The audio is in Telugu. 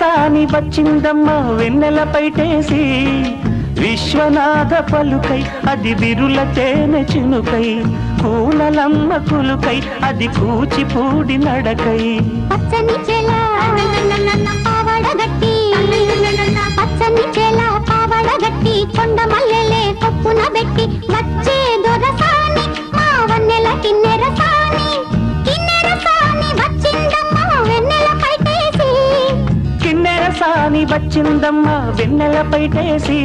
సాని వచ్చిందమ్మ వెన్నెల పైటేసి విశ్వనాథ పలుకై అది బిరుల తేనె చినుకై కూనలమ్మ కులుకై అది కూచిపూడి నడకై పచ్చని చెల పావడగట్టి పచ్చని చెల పావడగట్టి కొండ మల్లెలే కొప్పున పెట్టి వచ్చే దొరసాని మా వన్నెల కిన్నెర సాని వచ్చిందమ్మ వెన్నెల పైటేసి కిన్నెర సాని వచ్చిందమ్మ వెన్నెల పైటేసి